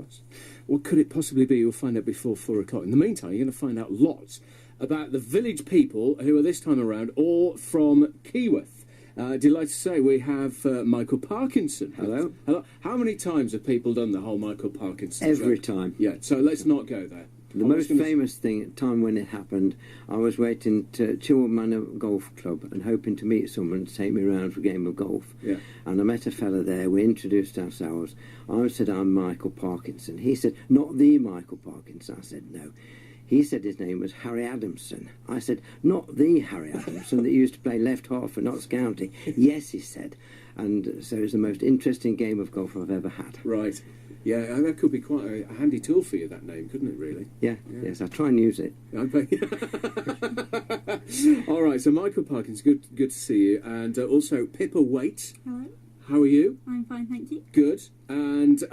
marvellous. What could it possibly be? You'll find out before 4 o'clock. In the meantime, you're going to find out lots about the village people who are this time around all from Keyworth. Delighted to say we have Michael Parkinson. Hello. Hello. How many times have people done the whole Michael Parkinson Every joke? time. Yeah, so let's not go there. The most famous time when it happened, I was waiting to Chilwell Manor Golf Club and hoping to meet someone to take me around for a game of golf. Yeah. And I met a fella there, we introduced ourselves. I said, I'm Michael Parkinson. He said, not the Michael Parkinson. I said, no. He said his name was Harry Adamson. I said, not the Harry Adamson that used to play left half for Notts County. Yes, he said. And so it was the most interesting game of golf I've ever had. Right. Yeah, that could be quite a handy tool for you, that name, couldn't it, really? Yeah. Yes, I try and use it. All right, so Michael Parkinson, good to see you. And also Pippa Waite. Hello. How are you? I'm fine, thank you. Good. And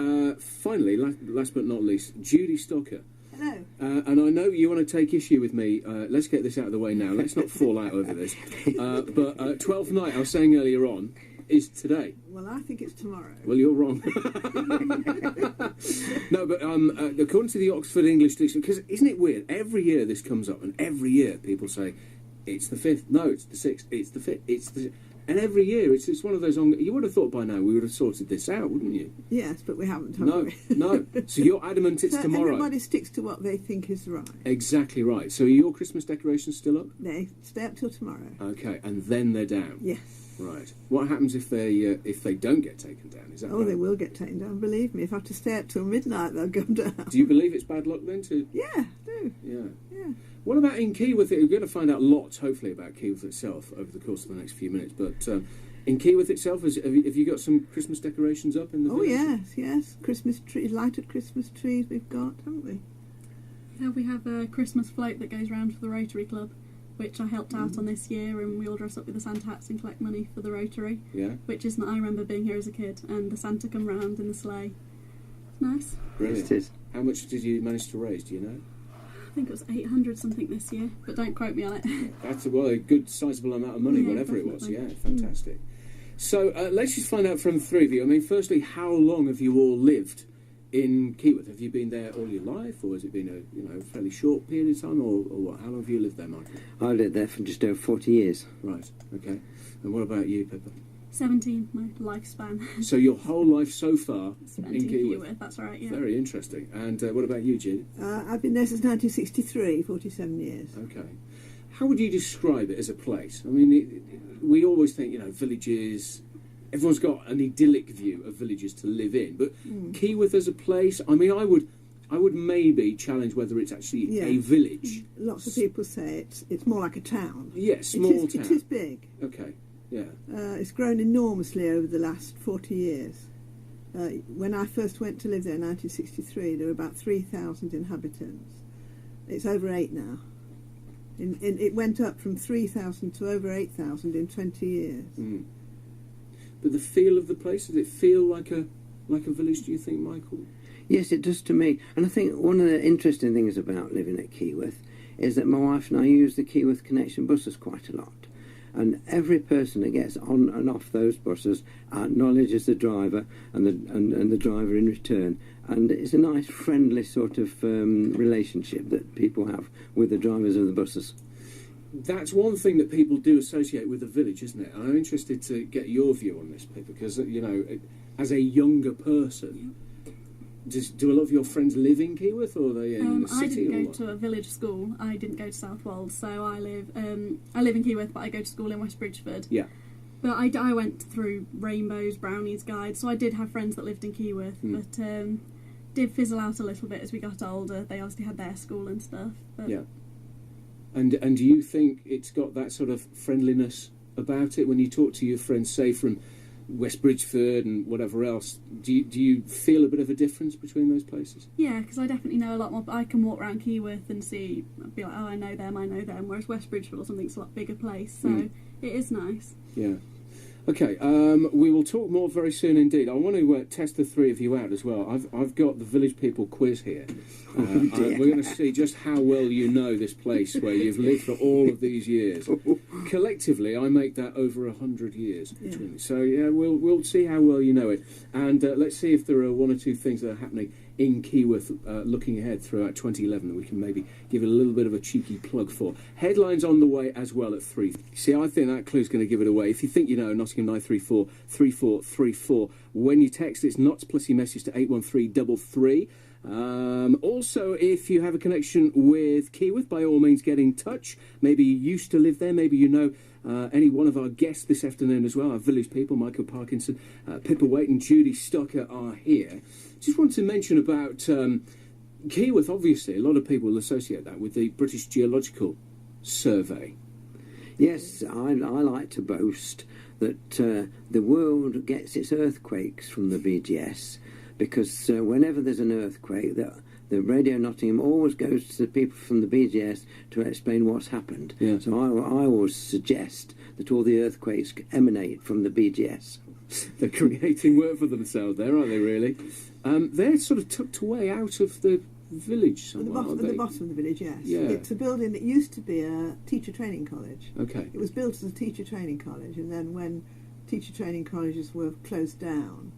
finally, last but not least, Judy Stocker. Hello. And I know you want to take issue with me. Let's get this out of the way now. Let's not fall out over this. But 12th night, I was saying earlier on, is today. Well, I think it's tomorrow. Well, you're wrong. No, but according to the Oxford English Dictionary, because isn't it weird? Every year this comes up, and every year people say, it's the 5th, no, it's the 6th, it's the 5th, it's the... And every year, it's one of those... You would have thought by now we would have sorted this out, wouldn't you? Yes, but we haven't. No, no. So you're adamant it's so tomorrow. Everybody sticks to what they think is right. Exactly right. So are your Christmas decorations still up? They stay up till tomorrow. Okay, and then they're down? Yes. Right. What happens if they don't get taken down? Is that Oh, right? they will get taken down, believe me. If I have to stay up till midnight, they'll go down. Do you believe it's bad luck then? Yeah, I do. Yeah. Yeah. What about in Keyworth? We're going to find out lots, hopefully, about Keyworth itself over the course of the next few minutes. But in Keyworth itself, have you got some Christmas decorations up in the village? Yes. Christmas trees, lighted Christmas trees we've got, haven't we? Yeah, we have a Christmas float that goes round for the Rotary Club, which I helped out on this year, and we all dress up with the Santa hats and collect money for the Rotary. Yeah. Which is, I remember being here as a kid, and the Santa come round in the sleigh. It's nice. Brilliant. It is. How much did you manage to raise, do you know? I think it was 800 something this year, but don't quote me on it. That's a good sizable amount of money, Yeah, whatever it was. definitely. Yeah, fantastic. So let's just find out from the three of you. I mean, firstly, how long have you all lived in Keyworth? Have you been there all your life, or has it been a fairly short period of time, or what? How long have you lived there, Michael? I lived there for just over 40 years. Right. Okay. And what about you, Pippa? 17, my lifespan. So your whole life so far Spent in Keyworth. That's right, yeah. Very interesting. And what about you, Judy? I've been there since 1963, 47 years. Okay. How would you describe it as a place? I mean, we always think, villages... Everyone's got an idyllic view of villages to live in, but Keyworth as a place, I mean, I would maybe challenge whether it's actually a village. Lots of people say it's more like a town. Yeah, small town. It is big. Okay, yeah. It's grown enormously over the last 40 years. When I first went to live there in 1963, there were about 3,000 inhabitants. It's over 8 now. It went up from 3,000 to over 8,000 in 20 years. Mm. But the feel of the place, does it feel like a village, do you think, Michael? Yes, it does to me. And I think one of the interesting things about living at Keyworth is that my wife and I use the Keyworth Connection buses quite a lot. And every person that gets on and off those buses acknowledges the driver and the driver in return. And it's a nice, friendly sort of relationship that people have with the drivers of the buses. That's one thing that people do associate with a village, isn't it? And I'm interested to get your view on this, Pippa, because, as a younger person, do a lot of your friends live in Keyworth, or are they in the city? I didn't go to a village school. I didn't go to Southwold, so I live in Keyworth, but I go to school in West Bridgeford. Yeah. But I went through Rainbows, Brownies Guide, so I did have friends that lived in Keyworth, but did fizzle out a little bit as we got older. They obviously had their school and stuff. But yeah. And do you think it's got that sort of friendliness about it when you talk to your friends, say from West Bridgeford and whatever else? Do you feel a bit of a difference between those places? Yeah, because I definitely know a lot more. I can walk around Keyworth and be like, oh, I know them. Whereas West Bridgeford or something's a lot bigger place, so it is nice. Yeah. Okay, we will talk more very soon indeed. I want to test the three of you out as well. I've got the Village People quiz here. We're going to see just how well you know this place where you've lived for all of these years. Collectively, I make that over 100 years. Yeah. So yeah, we'll see how well you know it, and let's see if there are one or two things that are happening in Keyworth looking ahead throughout 2011 that we can maybe give it a little bit of a cheeky plug for. Headlines on the way as well at 3. See, I think that clue's going to give it away. If you think you know, Nottingham 934 3434. When you text, it's NOTS plus your message to 81333. Also, if you have a connection with Keyworth, by all means get in touch. Maybe you used to live there, maybe you know any one of our guests this afternoon as well. Our village people, Michael Parkinson, Pippa, Waite and Judy Stocker are here. Just want to mention about Keyworth. Obviously, a lot of people will associate that with the British Geological Survey. Yes, I like to boast that the world gets its earthquakes from the BGS, because whenever there's an earthquake, the Radio Nottingham always goes to the people from the BGS to explain what's happened. Yeah. So I always suggest that all the earthquakes emanate from the BGS. They're creating work for themselves there, aren't they, really? They're sort of tucked away out of the village At the somewhere, bottom of the village, yes. Yeah. It's a building that used to be a teacher training college. Okay. It was built as a teacher training college, and then when teacher training colleges were closed down,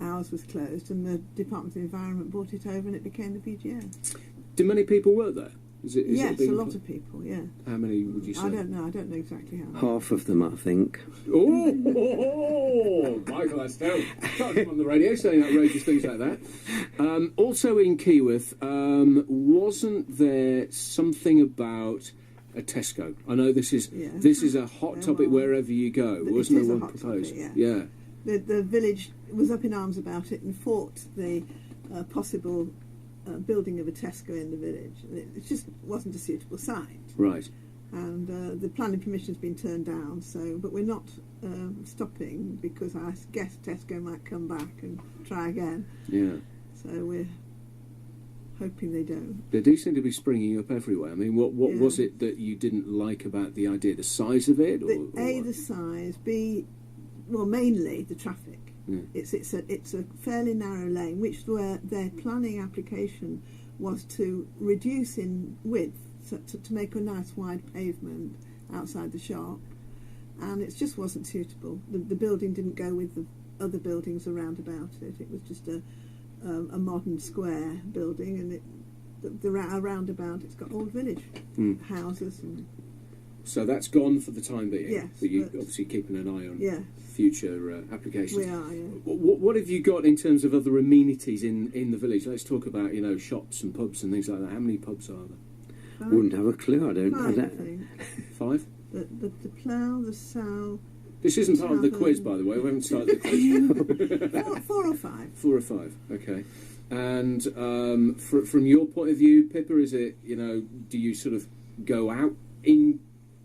ours was closed, and the Department of Environment bought it over, and it became the BGS. Do many people work there? Yes, a lot of people, yeah. How many would you say? I don't know exactly how many. Half of them, I think. Oh, Michael, that's terrible. Can't come on the radio saying outrageous things like that. Also in Keyworth, wasn't there something about a Tesco? I know this is a hot topic wherever you go. Wasn't there one proposed? Topic, yeah. The village was up in arms about it and fought the possible building of a Tesco in the village. It just wasn't a suitable site. Right. And the planning permission's been turned down, but we're not stopping, because I guess Tesco might come back and try again. Yeah. So we're hoping they don't. They do seem to be springing up everywhere. I mean, what was it that you didn't like about the idea? The size of it? The size, B, well, mainly the traffic. Yeah. It's a fairly narrow lane, which their planning application was to reduce in width, to make a nice wide pavement outside the shop, and it just wasn't suitable. The building didn't go with the other buildings around about it. It was just a modern square building, and the roundabout, it's got old village houses. And so that's gone for the time being. Yes, but you're obviously keeping an eye on future applications. We are, yeah. What have you got in terms of other amenities in the village? Let's talk about, shops and pubs and things like that. How many pubs are there? Wouldn't have a clue. I don't. think. 5? The Plough, the Sow. This isn't part of the quiz, by the way. We haven't started the quiz. 4 or 5. 4 or 5. Okay. And from your point of view, Pippa, is it, do you sort of go out in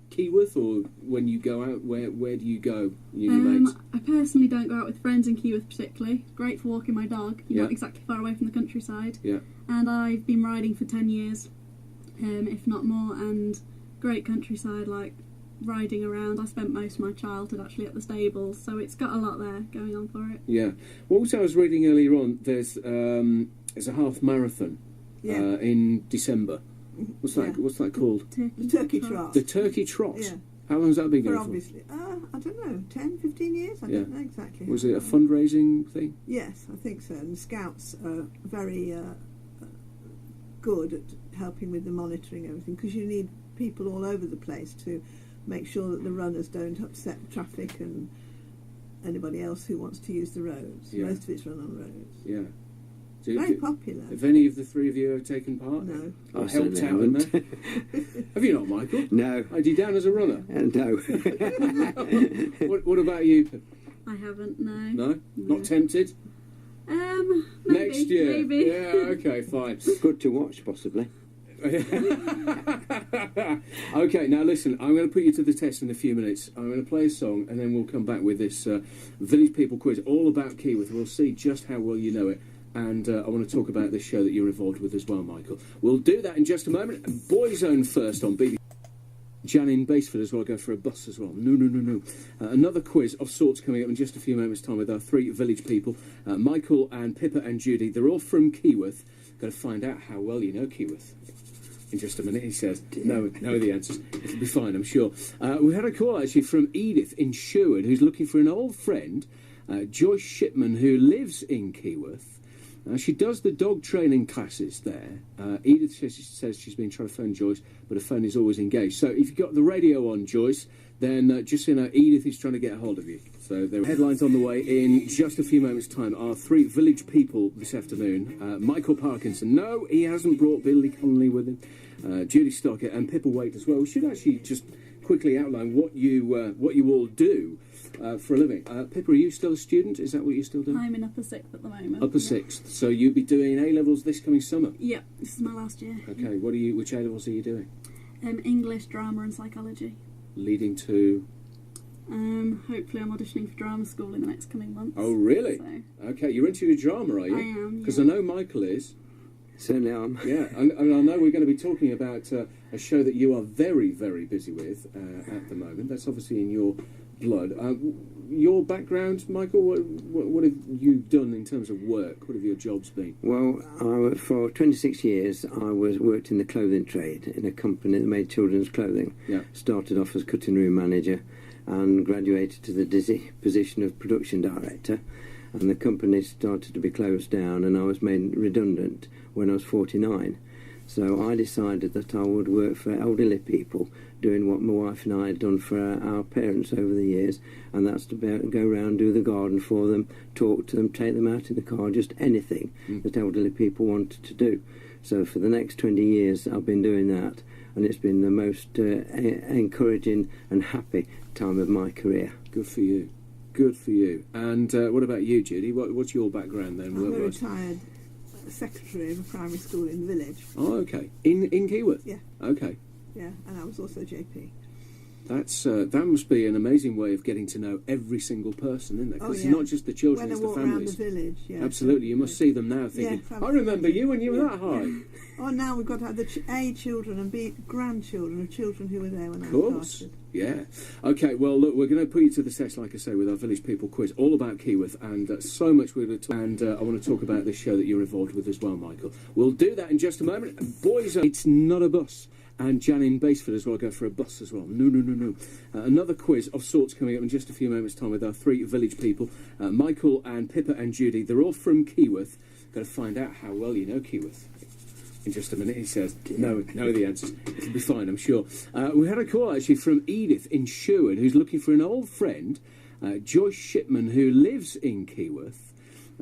Keyworth, or when you go out, where do you go? You mates? I personally don't go out with friends in Keyworth particularly. Great for walking my dog. You're not exactly far away from the countryside. Yeah. And I've been riding for 10 years, if not more, and great countryside, like riding around. I spent most of my childhood actually at the stables, so it's got a lot there going on for it. Yeah. Well, also I was reading earlier on, there's a half marathon in December. What's that called? The Turkey Trot. The Turkey Trot? Yeah. How long has that been going for? Obviously, I don't know, 10, 15 years? I don't know exactly. Was it a fundraising thing? Yes, I think so. And the Scouts are very good at helping with the monitoring and everything, because you need people all over the place to make sure that the runners don't upset traffic and anybody else who wants to use the roads. Yeah. Most of it's run on roads. Yeah. Very popular. Have any of the three of you ever taken part? No. Or helped out in there? Have you not, Michael? No. Are you down as a runner? No. What about you? I haven't, no. No? Not tempted? Maybe, Next year? Maybe. Yeah, okay, fine. Good to watch, possibly. Okay, now listen, I'm going to put you to the test in a few minutes. I'm going to play a song, and then we'll come back with this Village People quiz all about Keyworth. We'll see just how well you know it. And I want to talk about this show that you're involved with as well, Michael. We'll do that in just a moment. Boyzone first on BBC. Jan in Baseford as well, go for a bus as well. No. Another quiz of sorts coming up in just a few moments' time with our three village people, Michael and Pippa and Judy. They're all from Keyworth. Got to find out how well you know Keyworth. In just a minute, he says. No, the answers. It'll be fine, I'm sure. We had a call, actually, from Edith in Sherwood, who's looking for an old friend, Joyce Shipman, who lives in Keyworth. She does the dog training classes there. Edith says she's been trying to phone Joyce, but her phone is always engaged. So if you've got the radio on, Joyce, then just so you know, Edith is trying to get a hold of you. So there are headlines on the way in just a few moments' time. Our three village people this afternoon. Michael Parkinson. No, he hasn't brought Billy Connolly with him. Judy Stockett and Pippa Waite as well. We should actually just quickly outline what you all do for a living. Pippa, are you still a student? Is that what you're still doing? I'm in upper sixth at the moment. Upper sixth. So you'll be doing A-levels this coming summer? Yeah, this is my last year. Okay, which A-levels are you doing? English, drama and psychology. Leading to? Hopefully I'm auditioning for drama school in the next coming months. Oh, really? So. Okay, you're into your drama, are you? I am, Because I know Michael is. Certainly am. Yeah, and I know we're going to be talking about a show that you are very, very busy with at the moment. That's obviously in your blood. Your background, Michael, what have you done in terms of work? What have your jobs been? Well, for 26 years I worked in the clothing trade in a company that made children's clothing. Yeah. Started off as cutting room manager and graduated to the dizzy position of production director. And the company started to be closed down and I was made redundant when I was 49. So I decided that I would work for elderly people, doing what my wife and I had done for our parents over the years, and that's to go around, do the garden for them, talk to them, take them out in the car, just anything that elderly people wanted to do. So for the next 20 years I've been doing that, and it's been the most encouraging and happy time of my career. Good for you. Good for you. And what about you, Judy? What's your background then? I'm a retired secretary of a primary school in the village. Oh, okay. In Keyworth? Yeah. Okay. Yeah, and I was also JP. That must be an amazing way of getting to know every single person, isn't it? Because it's not just the children, it's the families. When I walk around the village, yeah. Absolutely, you must see them now thinking, I remember you when you were that high. Oh, now we've got to have the A children and B grandchildren of children who were there when I started. Yeah. Okay, well, look, we're going to put you to the test, like I say, with our Village People quiz, all about Keyworth, and so much we're going to talk. And I want to talk about this show that you're involved with as well, Michael. We'll do that in just a moment. And boys, it's not a bus. And Jan in Baseford as well, go for a bus as well. No. Another quiz of sorts coming up in just a few moments' time with our three village people, Michael and Pippa and Judy. They're all from Keyworth. Got to find out how well you know Keyworth. In just a minute, he says. No, the answers. It'll be fine, I'm sure. We had a call, actually, from Edith in Sherwood, who's looking for an old friend, Joyce Shipman, who lives in Keyworth.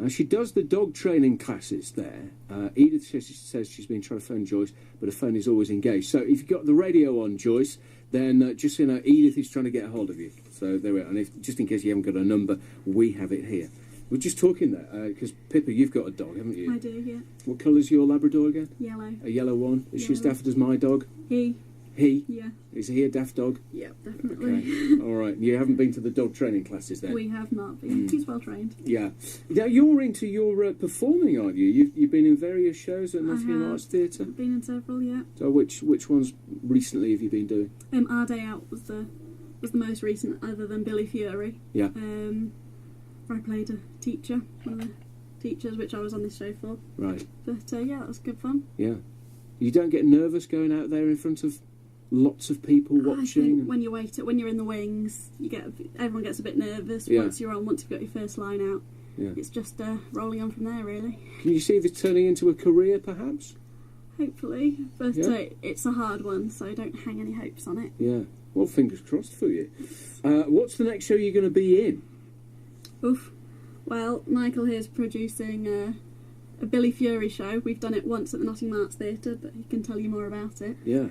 She does the dog training classes there. Edith says she's been trying to phone Joyce, but her phone is always engaged. So if you've got the radio on, Joyce, then just so you know, Edith is trying to get a hold of you. So there we are. And just in case you haven't got a number, we have it here. We're just talking there, because Pippa, you've got a dog, haven't you? I do, yeah. What colour's your Labrador again? Yellow. A yellow one? Is she as daft as my dog? He? Yeah. Is he a daft dog? Yeah, definitely. Okay. All right. You haven't been to the dog training classes then? We have not, but he's well trained. Yeah. Now, you're into your performing, aren't you? You've been in various shows at Nottingham Arts Theatre? I've been in several, yeah. So which ones recently have you been doing? Our Day Out was the most recent, other than Billy Fury. Yeah. I played a teacher, one of the teachers, which I was on this show for. Right. But yeah, that was good fun. Yeah. You don't get nervous going out there in front of lots of people watching? I think when you're in the wings, everyone gets a bit nervous once you've got your first line out. Yeah. It's just rolling on from there, really. Can you see this turning into a career, perhaps? Hopefully, but it's a hard one, so don't hang any hopes on it. Yeah. Well, fingers crossed for you. What's the next show you're going to be in? Oof. Well, Michael here's producing a Billy Fury show. We've done it once at the Nottingham Arts Theatre, but he can tell you more about it. Yeah.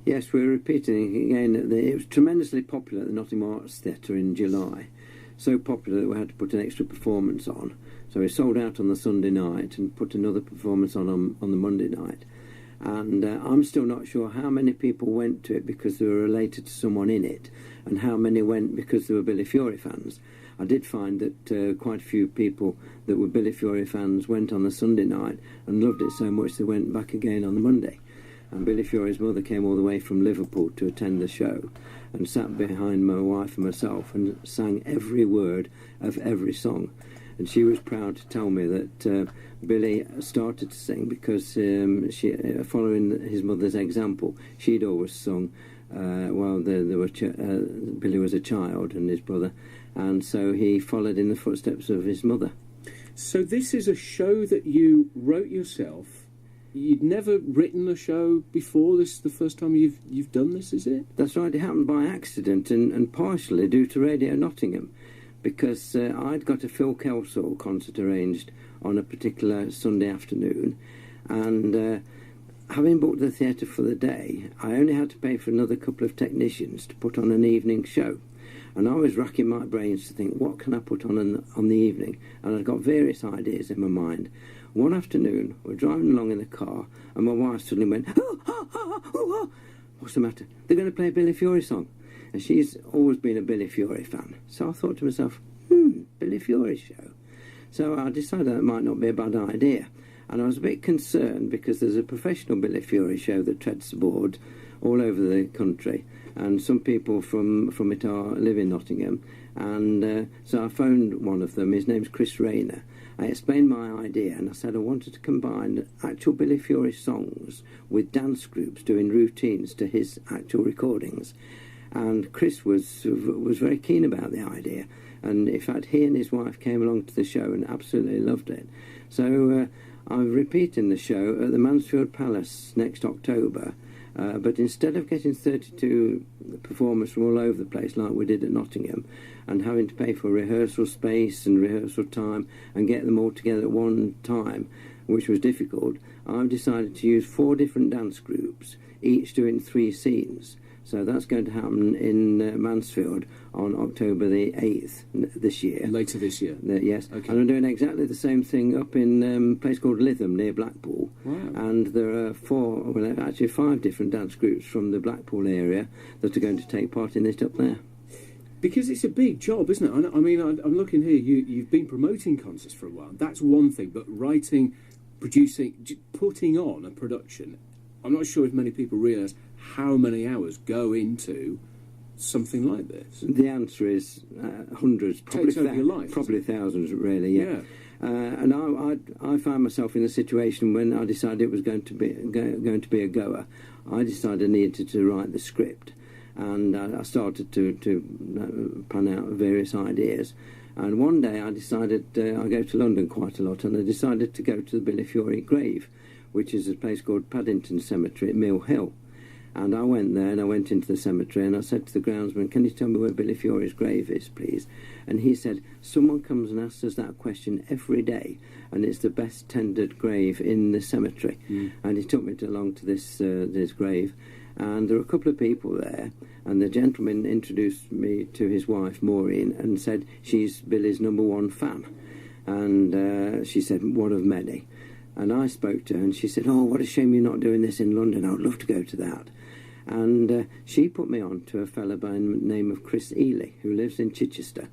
Yes, we're repeating it again. It was tremendously popular at the Nottingham Arts Theatre in July. So popular that we had to put an extra performance on. So we sold out on the Sunday night and put another performance on the Monday night. And I'm still not sure how many people went to it because they were related to someone in it, and how many went because they were Billy Fury fans. I did find that quite a few people that were Billy Fury fans went on the Sunday night and loved it so much they went back again on the Monday. And Billy Fiore's mother came all the way from Liverpool to attend the show and sat behind my wife and myself and sang every word of every song. And she was proud to tell me that Billy started to sing because following his mother's example, she'd always sung while Billy was a child and his brother, and so he followed in the footsteps of his mother. So this is a show that you wrote yourself. You'd never written a show before. This is the first time you've done this, is it? That's right. It happened by accident and partially due to Radio Nottingham, because I'd got a Phil Kelsall concert arranged on a particular Sunday afternoon, and having booked the theatre for the day, I only had to pay for another couple of technicians to put on an evening show. And I was racking my brains to think, what can I put on the evening? And I'd got various ideas in my mind. One afternoon, we're driving along in the car, and my wife suddenly went, oh, oh, oh, oh, oh. What's the matter? They're going to play a Billy Fiore song. And she's always been a Billy Fiore fan. So I thought to myself, Billy Fiore show. So I decided that might not be a bad idea. And I was a bit concerned because there's a professional Billy Fiore show that treads the board all over the country. And some people from it live in Nottingham. And so I phoned one of them. His name's Chris Rayner. I explained my idea and I said I wanted to combine actual Billy Fiore songs with dance groups doing routines to his actual recordings. And Chris was very keen about the idea. And in fact, he and his wife came along to the show and absolutely loved it. So I'm repeating the show at the Mansfield Palace next October. But instead of getting 32 performers from all over the place like we did at Nottingham and having to pay for rehearsal space and rehearsal time and get them all together at one time, which was difficult, I've decided to use 4 different dance groups, each doing 3 scenes. So that's going to happen in Mansfield on October the 8th this year. Later this year? Yes. Okay. And I'm doing exactly the same thing up in a place called Lytham near Blackpool. Wow. And there are 5 different dance groups from the Blackpool area that are going to take part in it up there. Because it's a big job, isn't it? I mean, I'm looking here, you've been promoting concerts for a while. That's one thing, but writing, producing, putting on a production, I'm not sure if many people realise how many hours go into something like this. The answer is hundreds, probably Takes over your life, probably thousands, really. Yeah. And I found myself in a situation when I decided it was going to be a goer. I decided I needed to write the script, and I started to plan out various ideas. And one day I decided I go to London quite a lot, and I decided to go to the Billy Fiore grave, which is a place called Paddington Cemetery at Mill Hill. And I went there and I went into the cemetery and I said to the groundsman, can you tell me where Billy Fiore's grave is, please? And he said, someone comes and asks us that question every day and it's the best tended grave in the cemetery. And he took me along to this grave, and there were a couple of people there, and the gentleman introduced me to his wife, Maureen, and said she's Billy's #1 fan. And she said, one of many. And I spoke to her and she said, oh, what a shame you're not doing this in London. I would love to go to that. And she put me on to a fellow by the name of Chris Ely, who lives in Chichester.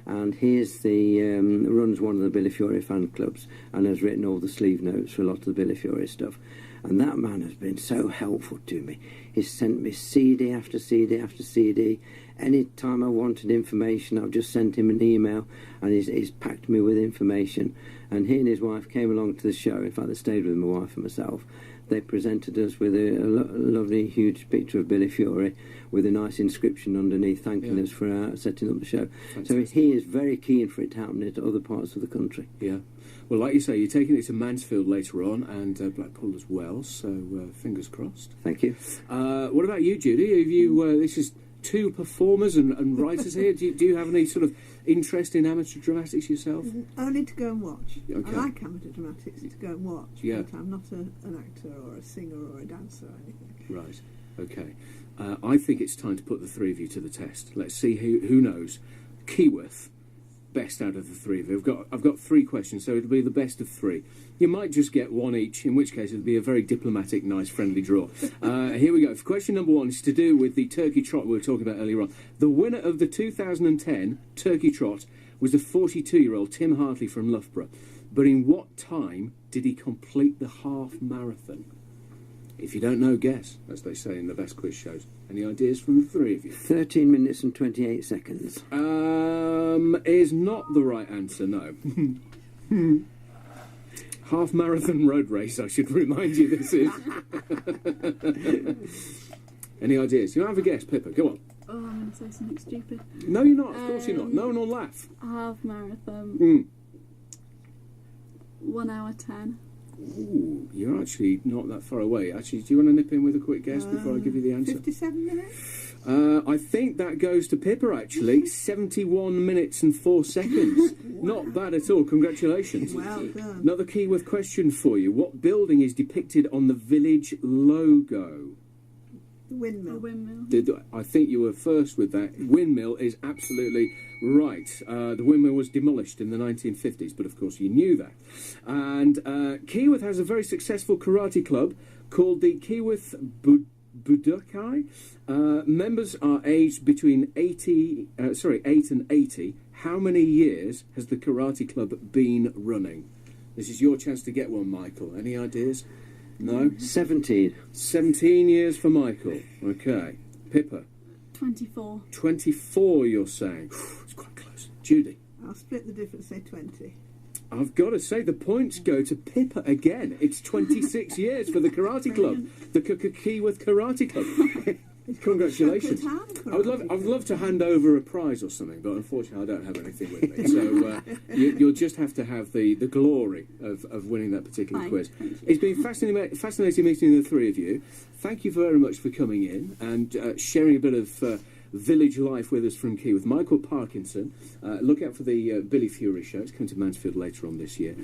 And he is runs one of the Billy Fiore fan clubs and has written all the sleeve notes for a lot of the Billy Fiore stuff. And that man has been so helpful to me. He's sent me CD after CD after CD. Any time I wanted information, I've just sent him an email, and he's packed me with information. And he and his wife came along to the show. In fact, they stayed with my wife and myself. They presented us with a lovely, huge picture of Billy Fiore with a nice inscription underneath thanking us for setting up the show. Fantastic. So he is very keen for it to happen in other parts of the country. Yeah. Well, like you say, you're taking it to Mansfield later on and Blackpool as well, so fingers crossed. Thank you. What about you, Judy? Have you, this is 2 performers and writers here. Do you have any sort of interest in amateur dramatics yourself? Only to go and watch. Okay. I like amateur dramatics to go and watch, but I'm not an actor or a singer or a dancer or anything. Right, okay. I think it's time to put the 3 of you to the test. Let's see who knows. Keyworth, best out of the 3 of you. I've got 3 questions, so it'll be the best of 3. You might just get 1 each, in which case it'll be a very diplomatic, nice, friendly draw. Here we go. Question number 1 is to do with the Turkey Trot we were talking about earlier on. The winner of the 2010 Turkey Trot was the 42-year-old Tim Hartley from Loughborough. But in what time did he complete the half marathon? If you don't know, guess, as they say in the best quiz shows. Any ideas from the three of you? 13 minutes and 28 seconds. Is not the right answer, no. Half marathon road race, I should remind you this is. Any ideas? You have a guess, Pippa, go on. Oh, I'm going to say something stupid. No, you're not, of course you're not. No one will laugh. Half marathon. 1 hour 10. Ooh, you're actually not that far away. Actually, do you want to nip in with a quick guess before I give you the answer? 57 minutes? I think that goes to Pippa, actually. 71 minutes and 4 seconds. Wow. Not bad at all. Congratulations. Well done. Another Keyworth question for you. What building is depicted on the village logo? The windmill. A windmill. I think you were first with that. Windmill is absolutely right. The windmill was demolished in the 1950s, but of course you knew that. And Keyworth has a very successful karate club called the Keyworth Budokai. Members are aged between 8 and 80. How many years has the karate club been running? This is your chance to get one, Michael. Any ideas? No? 17. 17 years for Michael. Okay. Pippa? 24. 24, you're saying. It's quite close. Judy? I'll split the difference, say 20. I've got to say, the points go to Pippa again. It's 26 years for the karate club. The Keyworth Karate Club. Congratulations. I'd love to hand over a prize or something, but unfortunately I don't have anything with me. So you'll just have to have the glory of winning that particular quiz. It's been fascinating meeting the three of you. Thank you very much for coming in and sharing a bit of village life with us from Keyworth. Michael Parkinson, look out for the Billy Fury show. It's coming to Mansfield later on this year.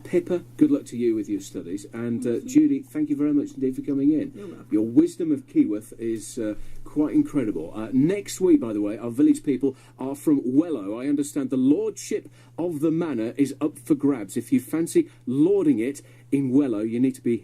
Pippa, good luck to you with your studies. And Judy, thank you very much indeed for coming in. You're welcome. Your wisdom of Keyworth is quite incredible. Next week, by the way, our village people are from Wellow. I understand the lordship of the manor is up for grabs. If you fancy lording it in Wellow, you need to be